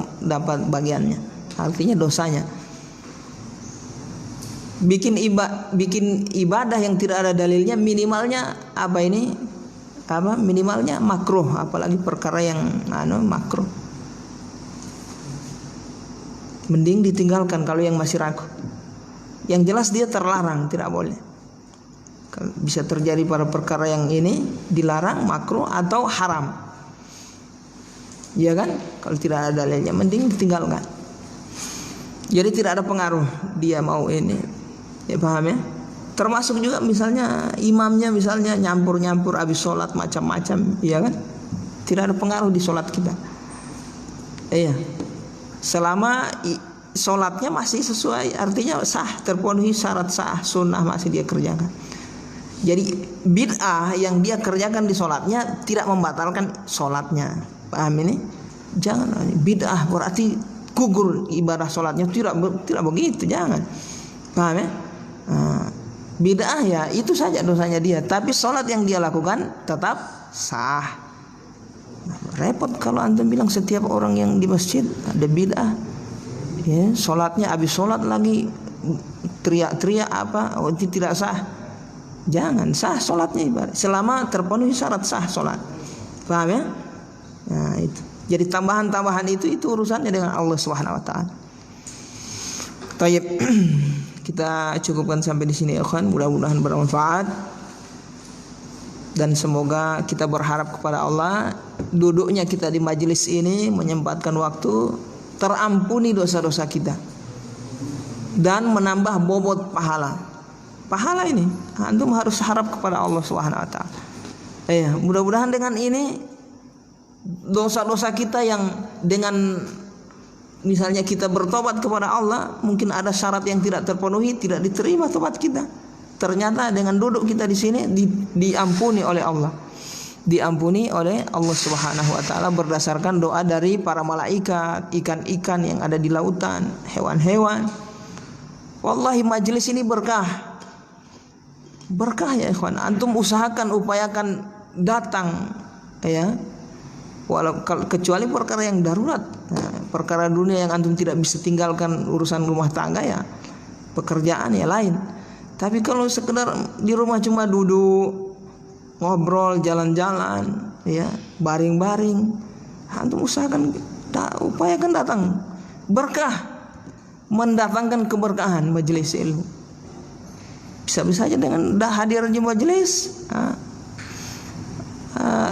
A: bagiannya. Artinya dosanya. Bikin ibadah yang tidak ada dalilnya minimalnya minimalnya makruh, apalagi perkara yang makruh. Mending ditinggalkan kalau yang masih ragu. Yang jelas dia terlarang, tidak boleh. Bisa terjadi pada perkara yang ini dilarang, makruh atau haram. Ya kan? Kalau tidak ada dalilnya mending ditinggalkan. Jadi tidak ada pengaruh dia mau ini. Ya paham ya? Termasuk juga misalnya imamnya misalnya nyampur-nyampur habis sholat macam-macam, ya kan? Tidak ada pengaruh di sholat kita. Selama sholatnya masih sesuai, artinya sah, terpenuhi syarat sah, sunnah masih dia kerjakan. Jadi bid'ah yang dia kerjakan di sholatnya tidak membatalkan sholatnya. Paham ini? Jangan bid'ah berarti gugur ibadah sholatnya, tidak begitu, jangan. Paham ya? Bid'ah ya itu saja dosanya dia, tapi sholat yang dia lakukan tetap sah. Repot kalau antum bilang setiap orang yang di masjid ada bid'ah, sholatnya habis sholat lagi teriak-teriak itu tidak sah. Jangan, sah sholatnya ibadah selama terpenuhi syarat sah sholat. Paham ya? Nah itu. Jadi tambahan-tambahan itu urusannya dengan Allah Subhanahu wa taala. Tayyib. Kita cukupkan sampai di sini ya kawan, mudah-mudahan bermanfaat. Dan semoga kita berharap kepada Allah, duduknya kita di majelis ini menyempatkan waktu, terampuni dosa-dosa kita dan menambah bobot pahala. Pahala ini antum harus harap kepada Allah Subhanahu wa taala. Mudah-mudahan dengan ini dosa-dosa kita yang dengan misalnya kita bertobat kepada Allah, mungkin ada syarat yang tidak terpenuhi, tidak diterima tobat kita. Ternyata dengan duduk kita di sini diampuni oleh Allah. Diampuni oleh Allah Subhanahu wa taala berdasarkan doa dari para malaikat, ikan-ikan yang ada di lautan, hewan-hewan. Wallahi majelis ini berkah. Berkah ya ikhwan. Antum upayakan datang ya. Walau kecuali perkara yang darurat, perkara dunia yang antum tidak bisa tinggalkan, urusan rumah tangga ya, pekerjaan ya lain. Tapi kalau sekedar di rumah cuma duduk, ngobrol, jalan-jalan, ya, baring-baring, antum upayakan datang. Berkah. mendatangkan keberkahan majelis ilmu. Bisa-bisa aja dengan hadir di majelis,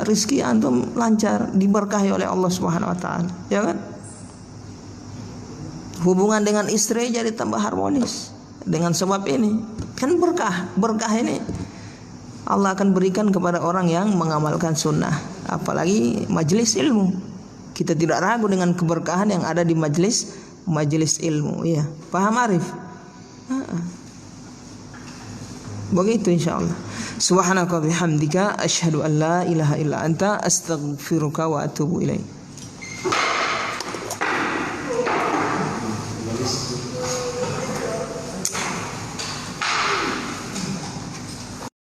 A: rizki antum lancar, diberkahi oleh Allah Subhanahu wa taala, ya kan? Hubungan dengan istri jadi tambah harmonis dengan sebab ini. Kan berkah ini Allah akan berikan kepada orang yang mengamalkan sunnah, apalagi majelis ilmu. Kita tidak ragu dengan keberkahan yang ada di majelis ilmu, ya. Paham Arif? Begitu insyaallah. Subhanaka bihamdika asyhadu an la ilaha illa anta astaghfiruka wa atubu ilaik.